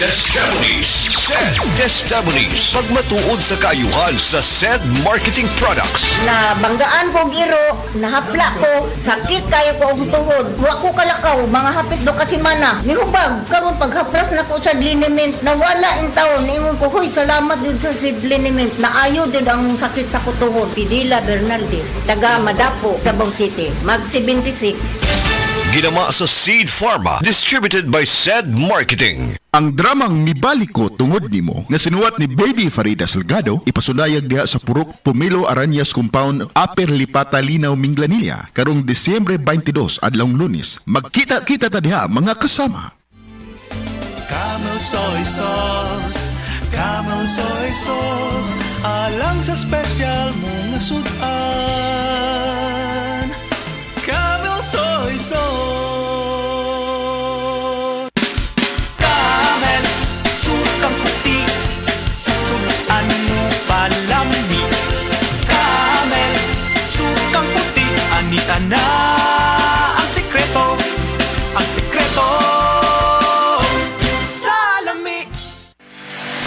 Testimonies. Pagmatuod sa kaayuhan sa said marketing products. Na banggaan ko giro, nahapla ko, sakit kayo ko ang tuhod. Wa ko kalakaw, mga hapit do kasi mana. Nihubag, karon paghaplas na ko sa liniment, nawala in taon, ingon ko, huy, salamat din sa seed liniment, naayo din ang sakit sa kutuhod. Pidila Bernaldez, taga Madapo, Davao City, mag 76. Ginama sa Seed Pharma. Distributed by said marketing. Ang dramang Mibalik Ko Tungod Nimo nga sinuwat ni Baby Farida Salgado ipasunayag diha sa Purok Pomelo Aranyas Compound, Upper Lipata, Linaw, Minglanilla karong Disyembre 22 adlong Lunes. Magkita-kita ta diha mga kasama. Camel soy sauce, Camel soy sauce, alang sa special mong nasudan. Camel soy sauce. Camel, sukang puti, sa sudan mo palami. Camel, sukang puti, anita na ang sekreto, ang sekreto.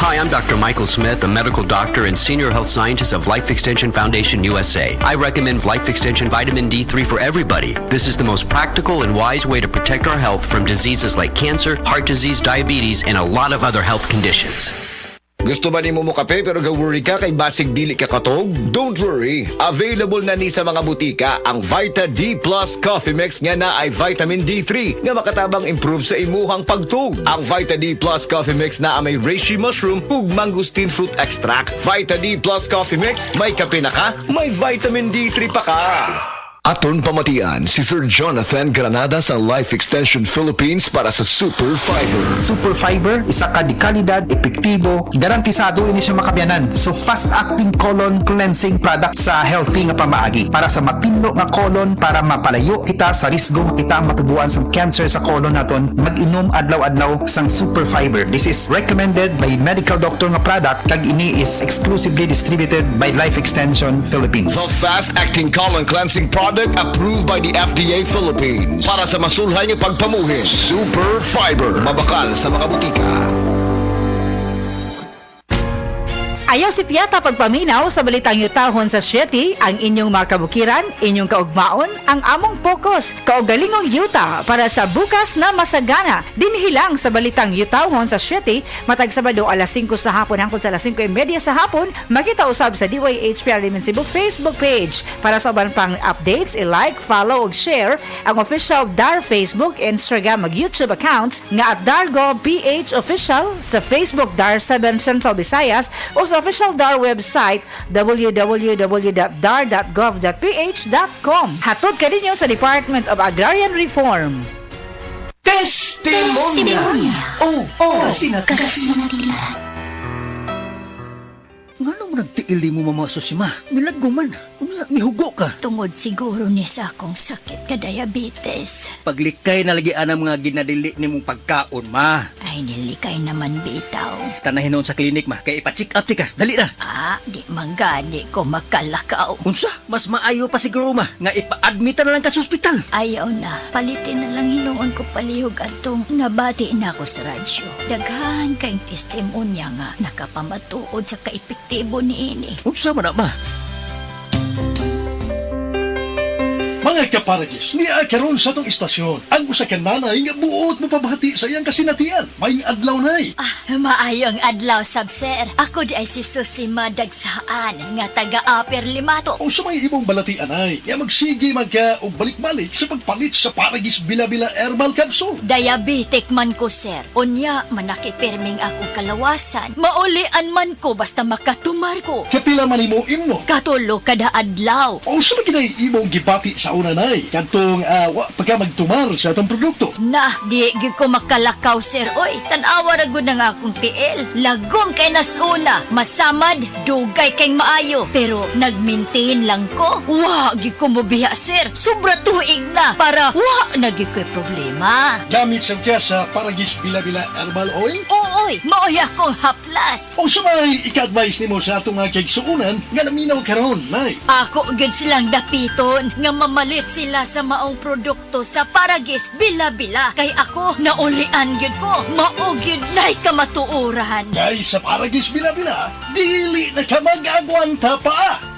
Hi, I'm Dr. Michael Smith, a medical doctor and senior health scientist of Life Extension Foundation USA. I recommend Life Extension Vitamin D3 for everybody. This is the most practical and wise way to protect our health from diseases like cancer, heart disease, diabetes, and a lot of other health conditions. Gusto ba ni mo kape pero ga-worry ka kay basig dili ka katog? Don't worry! Available na ni sa mga butika ang Vita D Plus Coffee Mix nga na ay vitamin D3 nga makatabang improve sa imuhang pagtug. Ang Vita D Plus Coffee Mix na may reishi mushroom ug mangosteen fruit extract. Vita D Plus Coffee Mix, may kape na ka, may vitamin D3 pa ka. Aton pamatian si Sir Jonathan Granada sa Life Extension Philippines para sa Super Fiber. Super Fiber, isa ka di kalidad, epektibo, garantisado ini siya makabiyanan. So fast-acting colon cleansing product sa healthy nga pamaagi para sa mapinlo nga colon para mapalayo kita sa risgo kita matubuan sa cancer sa colon naton. Mag-inom adlaw-adlaw sang Super Fiber. This is recommended by medical doctor nga product kag ini is exclusively distributed by Life Extension Philippines. The fast-acting colon cleansing product approved by the FDA Philippines para sa masulhay ng pagpamuhin. Super Fiber, mabakal sa mga butika. Ayaw si Piata pagpaminaw sa balitang yutahon sa Sieti, ang inyong mga kabukiran, inyong kaugmaon, ang among focus, kaugalingong yuta para sa bukas na masagana. Dinhilang sa balitang yutahon sa Sieti, matag Sabado alas 5 sa hapon hangtod sa alas 5:30 sa hapon, makita usab sa DYHP Arimen Cebu Facebook page. Para sa uban pang updates, i-like, follow ug share ang official DAR Facebook, Instagram ug YouTube accounts nga at Dargo PH Official sa Facebook DAR 7 Central Visayas o sa official DAR website www.dar.gov.ph.com. Hatod ka ninyo sa Department of Agrarian Reform. Testimonia. Oh, kasi na Nga nung nagtiili mo mamaso si ma, milagguman, mihugo ka. Tungod siguro ni sa akong sakit ka diabetes. Paglikay na lagi ang mga ginadili ni mong pagkaon, ma. Ay, nilikay naman bitaw. Tanahin noon sa klinik, ma, kaya ipa-check up ti ka. Dali na. Di manggani ko makalakaw. Unsa? Mas maayo pa siguro, ma, nga ipa-admita na lang ka sa ospital. Ayaw na. Palitin na lang hinuon ko palihog atong nabati na ako sa radyo. Daghan kayong testimonya nga nakapamatuod sa kaepektibo ni ini. Unsa man na, ma? Mga kaparagis, niya karon sa tong istasyon. Ang usa ka nanay nga buot mo pabahati sa iyang kasinatian. Maing adlaw nay. Maayong adlaw, sir. Ako di ay si Susi Madagsaan nga taga-Upper Limato. O sa may ibong balatian ay, nga magsige magka o balik-balik sa pagpalit sa Paragis Bila-Bila Herbal Capsule. Diabetic man ko, sir. Unya, manakit perming akong kalawasan. Maulian man ko basta makatumar ko. Kapila man imo imno. Katulo kada adlaw. O sa may kinay imong gipati sa una nay, kantong pagka magtumar sa atong produkto. Di ko makalakaw, sir. Oy, tanawa na gud ng akong tiil. Lagom kay nasuna. Masamad, dugay kay maayo. Pero nag-maintain lang ko. Gi ko mobiya, sir. Sobra tuig na. Para nagi ko'y problema. Gamit sa kaya sa Paragis Bila-Bila Herbal Oil? Oo, oy, maoy akong haplas. O sa may ika-advise nimo sa atong mga kaigsuunan nga naminaw karon, nay. Ako gud silang dapiton nga mamalit sila sa maong produkto sa Paragis bila-bila. Kay ako naulian gud ko, mao gyud nay kamatuoran. Kay sa Paragis bila-bila, dili na ka mag-agwanta pa.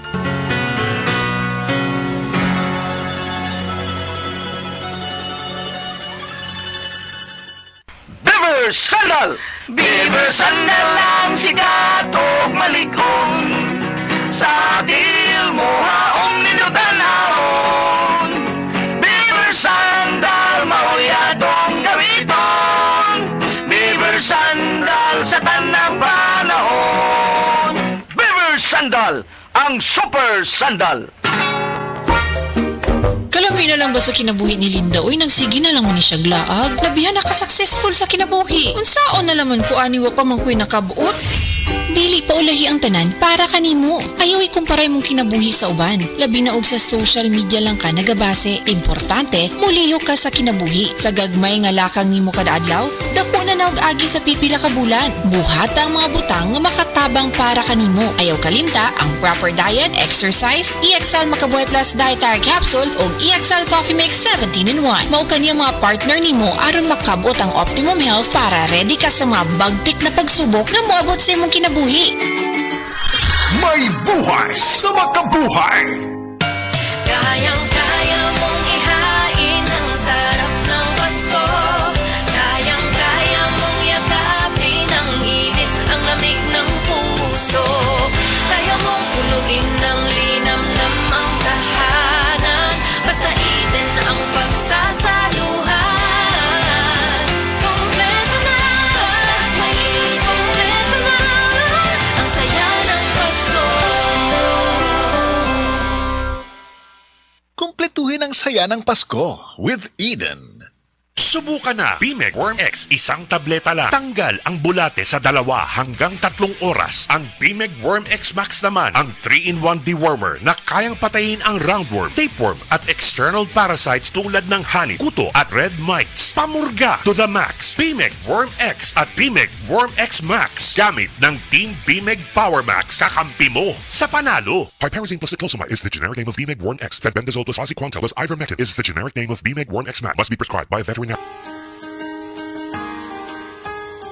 Beaver Sandal! Beaver Sandal ang sikat o maligong sa dil mo haong ninutanahon. Beaver Sandal mauyadong gamiton. Beaver Sandal sa tanang panahon. Beaver Sandal, ang super sandal. Kalami na lang ba sa kinabuhi ni Linda? Uy, nagsige na lang mo ni siya glaag. Labihan na ka-successful sa kinabuhi. Unsaon na laman ko aniwa pa man ko'y nakabuot? Dili pa ulahi ang tanan para kanimo. Ayaw ikumparay mong kinabuhi sa uban. Labi na og sa social media lang ka nagabase. Importante, muliho ka sa kinabuhi. Sa gagmay nga lakang nimo kada adlaw, dako na naog agi sa pipila ka bulan. Buhata ang mga butang nga makatabang para kanimo. Ayaw kalimta ang proper diet, exercise, EXL Makabuhay Plus Dietary Capsule o EXL Coffee Mix 17-in-1. Mao kaniya mga partner nimo aron makabot ang optimum health para ready ka sa mga bagtik na pagsubok na moabot sa imong kinabuhi. May buhay sa makabuhay! Kayang-kaya mong ihain ang sarap ng Pasko. Kayang-kaya mong yakapin ang init, ang lamig ng puso. Kaya mong punuin ng linamnam ang tahanan. Pasaitin ang pagsasaluhan. Kompleto na, kompleto na ang saya ng Pasko. Kumpletuhin ang saya ng Pasko with Eden. Subukan na Bimeg Worm X, isang tableta lang. Tanggal ang bulate sa 2 hanggang 3 oras. Ang Bimeg Worm X Max naman, ang 3-in-1 dewormer na kayang patayin ang roundworm, tapeworm at external parasites tulad ng honey, kuto at red mites. Pamurga to the max. Bimeg Worm X at Bimeg Worm X Max. Gamit ng Team Bimeg Power Max, kakampi mo sa panalo. Piperazine plus cyclopamide is the generic name of Bimeg Worm X. Fenbendazole plus oxyquantel plus ivermectin is the generic name of Bimeg Worm X Max. Must be prescribed by a veterinarian.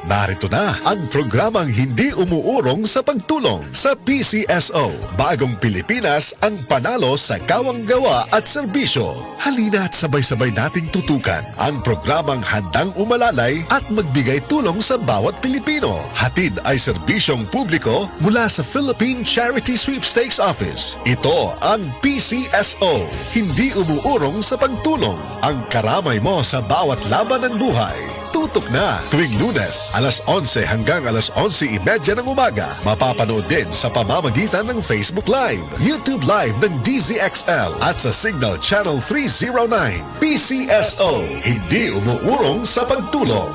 Narito na ang programang hindi umuurong sa pagtulong sa PCSO. Bagong Pilipinas ang panalo sa kawang-gawa at serbisyo. Halina at sabay-sabay nating tutukan ang programang handang umalalay at magbigay tulong sa bawat Pilipino. Hatid ay serbisyong publiko mula sa Philippine Charity Sweepstakes Office. Ito ang PCSO. Hindi umuurong sa pagtulong. Ang karamay mo sa bawat laban ng buhay. Tutok na tuwing Lunes, alas 11 hanggang alas 11:30 ng umaga. Mapapanood din sa pamamagitan ng Facebook Live, YouTube Live ng DZXL at sa Signal Channel 309. PCSO, hindi umuurong sa pagtulong.